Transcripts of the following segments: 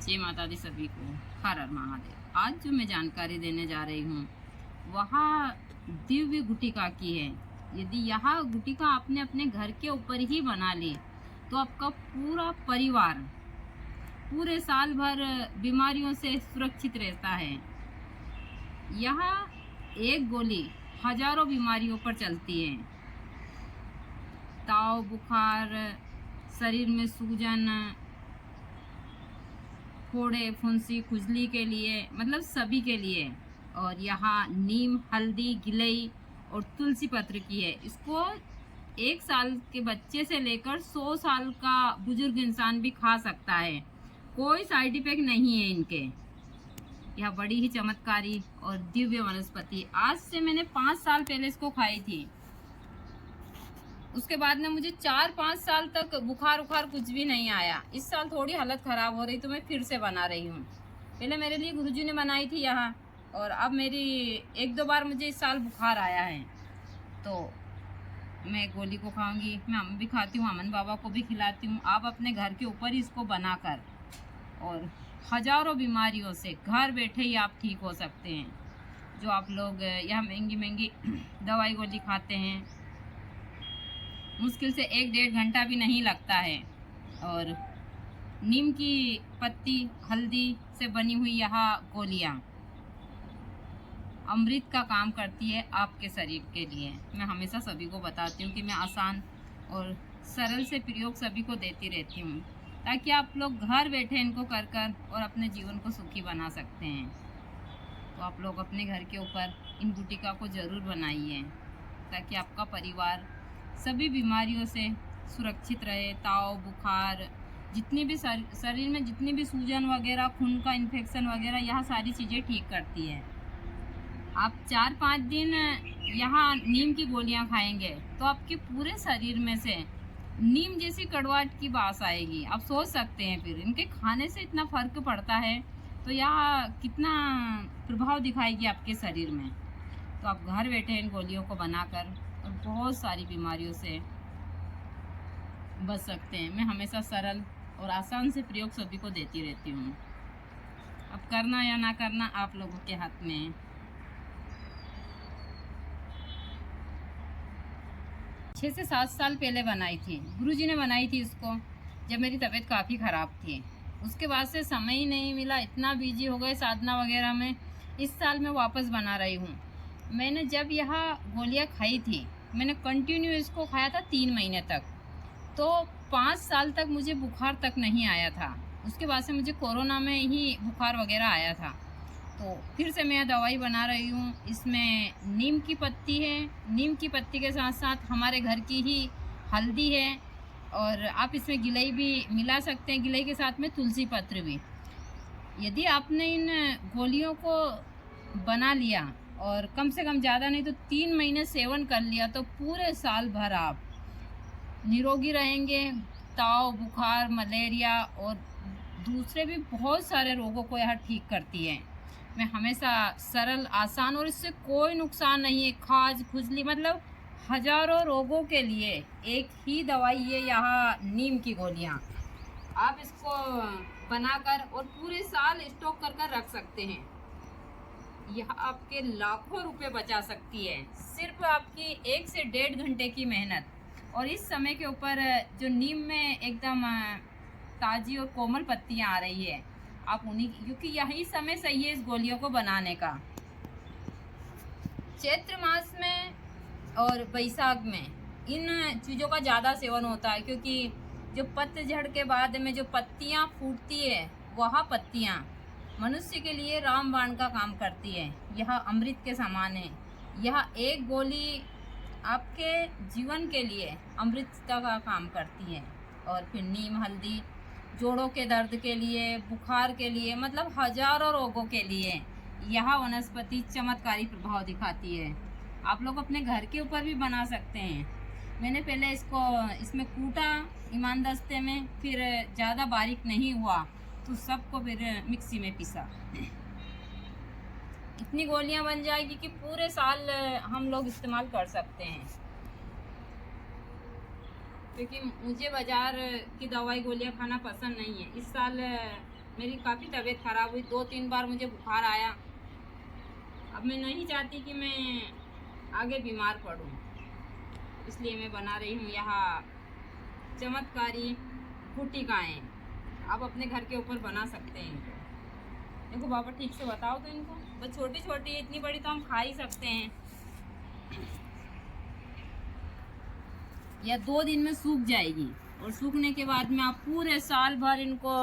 जय माता दी सभी को। हर हर महादेव। आज जो मैं जानकारी देने जा रही हूँ वह दिव्य गुटिका की है। यदि यह गुटिका आपने अपने घर के ऊपर ही बना ली तो आपका पूरा परिवार पूरे साल भर बीमारियों से सुरक्षित रहता है। यह एक गोली हजारों बीमारियों पर चलती है। ताव, बुखार, शरीर में सूजन, फोड़े, फुंसी, खुजली के लिए, मतलब सभी के लिए। और यहाँ नीम, हल्दी, गिलई और तुलसी पत्र की है। इसको 1 साल के बच्चे से लेकर 100 साल का बुजुर्ग इंसान भी खा सकता है। कोई साइड इफेक्ट नहीं है इनके। यह बड़ी ही चमत्कारी और दिव्य वनस्पति। आज से मैंने 5 साल पहले इसको खाई थी। उसके बाद में मुझे 4-5 साल तक बुखार उखार कुछ भी नहीं आया। इस साल थोड़ी हालत ख़राब हो रही तो मैं फिर से बना रही हूँ। पहले मेरे लिए गुरुजी ने बनाई थी यहाँ, और अब मेरी 1-2 बार मुझे इस साल बुखार आया है तो मैं गोली को खाऊंगी। मैं भी खाती हूँ, अमन बाबा को भी खिलाती हूँ। आप अपने घर के ऊपर ही इसको बनाकर और हजारों बीमारियों से घर बैठे ही आप ठीक हो सकते हैं। जो आप लोग यहाँ महंगी महंगी दवाई गोली खाते हैं, मुश्किल से 1-1.5 घंटा भी नहीं लगता है। और नीम की पत्ती, हल्दी से बनी हुई यह गोलियाँ अमृत का काम करती है आपके शरीर के लिए। मैं हमेशा सभी को बताती हूँ कि मैं आसान और सरल से प्रयोग सभी को देती रहती हूँ, ताकि आप लोग घर बैठे इनको कर और अपने जीवन को सुखी बना सकते हैं। तो आप लोग अपने घर के ऊपर इन गुटिका को ज़रूर बनाइए, ताकि आपका परिवार सभी बीमारियों से सुरक्षित रहे। ताव, बुखार, जितनी भी शरीर में जितनी भी सूजन वगैरह, खून का इन्फेक्शन वगैरह, यह सारी चीज़ें ठीक करती है। आप 4-5 दिन यहाँ नीम की गोलियाँ खाएंगे तो आपके पूरे शरीर में से नीम जैसी कड़वाहट की बास आएगी। आप सोच सकते हैं फिर इनके खाने से इतना फर्क पड़ता है तो यह कितना प्रभाव दिखाएगी आपके शरीर में। तो आप घर बैठे इन गोलियों को बनाकर और बहुत सारी बीमारियों से बच सकते हैं। मैं हमेशा सरल और आसान से प्रयोग सभी को देती रहती हूँ। अब करना या ना करना आप लोगों के हाथ में है। 6 से 7 साल पहले बनाई थी, गुरुजी ने बनाई थी इसको, जब मेरी तबीयत काफ़ी ख़राब थी। उसके बाद से समय ही नहीं मिला, इतना बिजी हो गए साधना वगैरह में। इस साल मैं वापस बना रही हूँ। मैंने जब यह गोलियाँ खाई थी, मैंने कंटिन्यू इसको खाया था 3 महीने तक, तो 5 साल तक मुझे बुखार तक नहीं आया था। उसके बाद से मुझे कोरोना में ही बुखार वगैरह आया था। तो फिर से मैं दवाई बना रही हूँ। इसमें नीम की पत्ती है, नीम की पत्ती के साथ साथ हमारे घर की ही हल्दी है, और आप इसमें गिलई भी मिला सकते हैं, गिलई के साथ में तुलसी पत्र भी। यदि आपने इन गोलियों को बना लिया और कम से कम ज़्यादा नहीं तो 3 महीने सेवन कर लिया, तो पूरे साल भर आप निरोगी रहेंगे। ताव, बुखार, मलेरिया और दूसरे भी बहुत सारे रोगों को यह ठीक करती है। मैं हमेशा सरल, आसान, और इससे कोई नुकसान नहीं है। खाज, खुजली, मतलब हजारों रोगों के लिए एक ही दवाई है यहाँ नीम की गोलियाँ। आप इसको बनाकर और पूरे साल स्टॉक कर रख सकते हैं। यह आपके लाखों रुपए बचा सकती है। सिर्फ आपकी 1 से 1.5 घंटे की मेहनत। और इस समय के ऊपर जो नीम में एकदम ताज़ी और कोमल पत्तियाँ आ रही है, आप उन्हीं, क्योंकि यही समय सही है इस गोलियों को बनाने का। चैत्र मास में और बैसाख में इन चीज़ों का ज़्यादा सेवन होता है, क्योंकि जो पतझड़ के बाद में जो पत्तियाँ फूटती है, वह पत्तियाँ मनुष्य के लिए रामबाण का काम करती है। यह अमृत के समान है। यह एक गोली आपके जीवन के लिए अमृतता का काम करती है। और फिर नीम, हल्दी जोड़ों के दर्द के लिए, बुखार के लिए, मतलब हजारों रोगों के लिए यह वनस्पति चमत्कारी प्रभाव दिखाती है। आप लोग अपने घर के ऊपर भी बना सकते हैं। मैंने पहले इसमें कूटा ईमानदस्ते में, फिर ज़्यादा बारीक नहीं हुआ तो सबको फिर मिक्सी में पीसा। इतनी गोलियां बन जाएगी कि पूरे साल हम लोग इस्तेमाल कर सकते हैं। क्योंकि मुझे बाज़ार की दवाई गोलियां खाना पसंद नहीं है। इस साल मेरी काफ़ी तबीयत ख़राब हुई, 2-3 बार मुझे बुखार आया। अब मैं नहीं चाहती कि मैं आगे बीमार पड़ूं, इसलिए मैं बना रही हूँ यहाँ चमत्कारी गुटिकाएँ। आप अपने घर के ऊपर बना सकते हैं इनको। देखो बाबा, ठीक से बताओ तो इनको। बस छोटी छोटी है, इतनी बड़ी तो हम खा ही सकते हैं। या 2 दिन में सूख जाएगी, और सूखने के बाद में आप पूरे साल भर इनको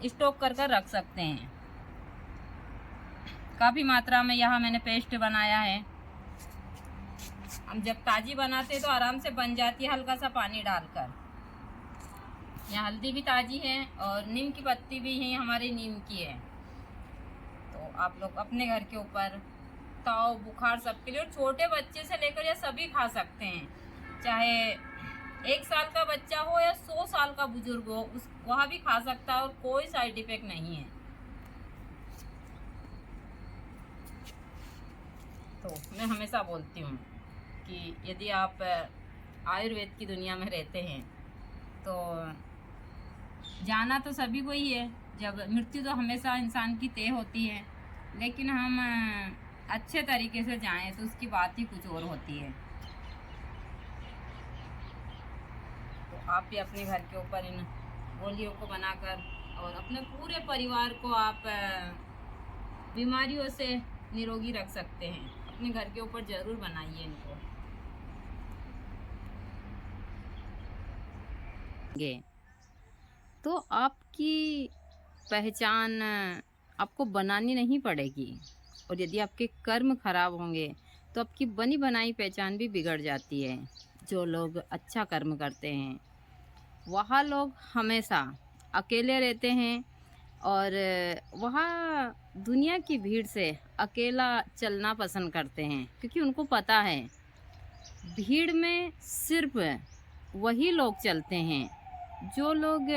स्टॉक कर कर रख सकते हैं। काफ़ी मात्रा में यहाँ मैंने पेस्ट बनाया है। हम जब ताज़ी बनाते हैं तो आराम से बन जाती है, हल्का सा पानी डालकर। यहाँ हल्दी भी ताज़ी है और नीम की पत्ती भी है, हमारी नीम की है। तो आप लोग अपने घर के ऊपर ताव बुखार सबके लिए, और छोटे बच्चे से लेकर या सभी खा सकते हैं। चाहे 1 साल का बच्चा हो या 100 साल का बुजुर्ग हो, वह भी खा सकता है और कोई साइड इफेक्ट नहीं है। तो मैं हमेशा बोलती हूँ कि यदि आप आयुर्वेद की दुनिया में रहते हैं तो जाना तो सभी को ही है। जब मृत्यु तो हमेशा इंसान की तय होती है, लेकिन हम अच्छे तरीके से जाएं तो उसकी बात ही कुछ और होती है। तो आप भी अपने घर के ऊपर इन गोलियों को बनाकर और अपने पूरे परिवार को आप बीमारियों से निरोगी रख सकते हैं। अपने घर के ऊपर ज़रूर बनाइए इनको। तो आपकी पहचान आपको बनानी नहीं पड़ेगी, और यदि आपके कर्म खराब होंगे तो आपकी बनी बनाई पहचान भी बिगड़ जाती है। जो लोग अच्छा कर्म करते हैं वह लोग हमेशा अकेले रहते हैं, और वह दुनिया की भीड़ से अकेला चलना पसंद करते हैं, क्योंकि उनको पता है भीड़ में सिर्फ वही लोग चलते हैं जो लोग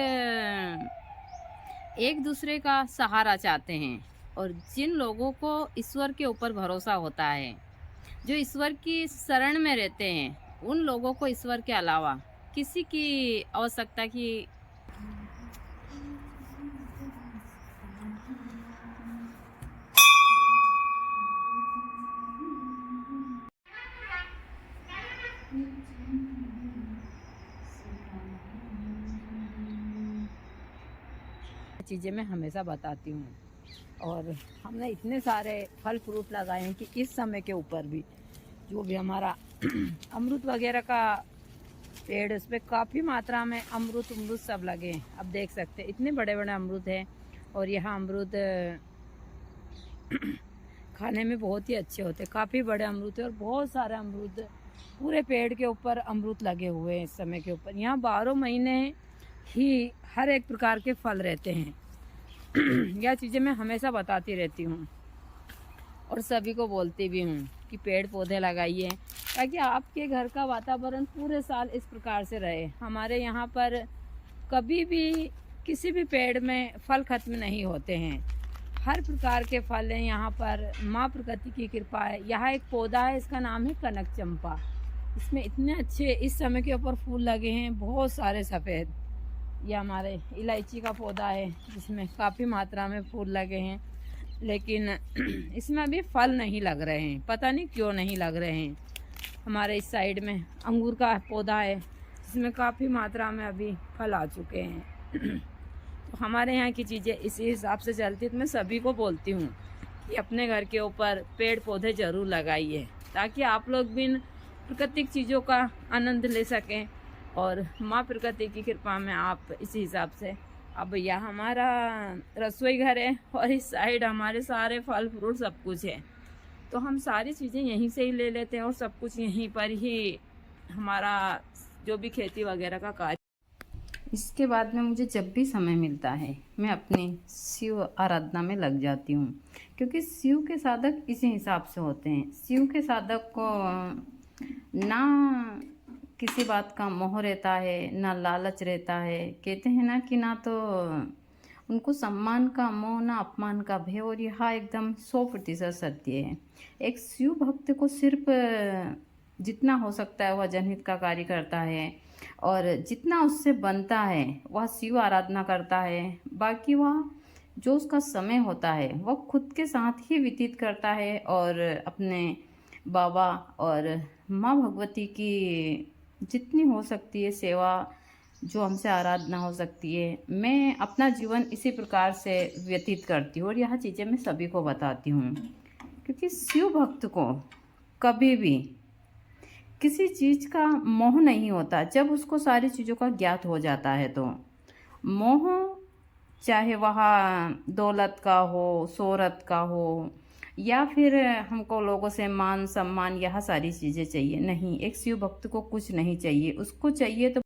एक दूसरे का सहारा चाहते हैं, और जिन लोगों को ईश्वर के ऊपर भरोसा होता है, जो ईश्वर की शरण में रहते हैं, उन लोगों को ईश्वर के अलावा किसी की आवश्यकता की चीज़ें मैं हमेशा बताती हूँ। और हमने इतने सारे फल फ्रूट लगाए हैं कि इस समय के ऊपर भी जो भी हमारा अमरूद वगैरह का पेड़, उस पर काफ़ी मात्रा में अमरूद सब लगे हैं। अब देख सकते हैं इतने बड़े बड़े अमरूद हैं, और यहाँ अमरूद खाने में बहुत ही अच्छे होते हैं। काफ़ी बड़े अमरूद है और बहुत सारे अमरूद पूरे पेड़ के ऊपर अमरूद लगे हुए हैं। इस समय के ऊपर यहाँ 12 महीने ही हर एक प्रकार के फल रहते हैं। यह चीज़ें मैं हमेशा बताती रहती हूँ और सभी को बोलती भी हूँ कि पेड़ पौधे लगाइए, ताकि आपके घर का वातावरण पूरे साल इस प्रकार से रहे। हमारे यहाँ पर कभी भी किसी भी पेड़ में फल खत्म नहीं होते हैं, हर प्रकार के फल हैं यहाँ पर। माँ प्रकृति की कृपा है। यहाँ एक पौधा है, इसका नाम है कनक चंपा। इसमें इतने अच्छे इस समय के ऊपर फूल लगे हैं, बहुत सारे सफ़ेद। ये हमारे इलायची का पौधा है जिसमें काफ़ी मात्रा में फूल लगे हैं, लेकिन इसमें अभी फल नहीं लग रहे हैं, पता नहीं क्यों नहीं लग रहे हैं। हमारे इस साइड में अंगूर का पौधा है जिसमें काफ़ी मात्रा में अभी फल आ चुके हैं। तो हमारे यहाँ की चीज़ें इसी हिसाब से चलती है। तो मैं सभी को बोलती हूँ कि अपने घर के ऊपर पेड़ पौधे ज़रूर लगाइए, ताकि आप लोग भी इन प्राकृतिक चीज़ों का आनंद ले सकें, और माँ प्रकृति की कृपा में आप इसी हिसाब से। अब यह हमारा रसोई घर है और इस साइड हमारे सारे फल फ्रूट सब कुछ है, तो हम सारी चीज़ें यहीं से ही ले लेते हैं और सब कुछ यहीं पर ही हमारा जो भी खेती वगैरह का कार्य। इसके बाद में मुझे जब भी समय मिलता है मैं अपनी शिव आराधना में लग जाती हूँ, क्योंकि शिव के साधक इसी हिसाब से होते हैं। शिव के साधक को ना किसी बात का मोह रहता है, ना लालच रहता है। कहते हैं ना कि ना तो उनको सम्मान का मोह, ना अपमान का भय, और यह एकदम 100% सत्य है। एक शिव भक्त को सिर्फ जितना हो सकता है वह जनहित का कार्य करता है, और जितना उससे बनता है वह शिव आराधना करता है। बाकी वह जो उसका समय होता है वह खुद के साथ ही व्यतीत करता है और अपने बाबा और माँ भगवती की जितनी हो सकती है सेवा, जो हमसे आराधना हो सकती है, मैं अपना जीवन इसी प्रकार से व्यतीत करती हूँ और यह चीज़ें मैं सभी को बताती हूँ। क्योंकि शिव भक्त को कभी भी किसी चीज़ का मोह नहीं होता जब उसको सारी चीज़ों का ज्ञात हो जाता है। तो मोह चाहे वह दौलत का हो, शोहरत का हो, या फिर हमको लोगों से मान सम्मान, यह सारी चीज़ें चाहिए नहीं। एक शिव भक्त को कुछ नहीं चाहिए, उसको चाहिए तो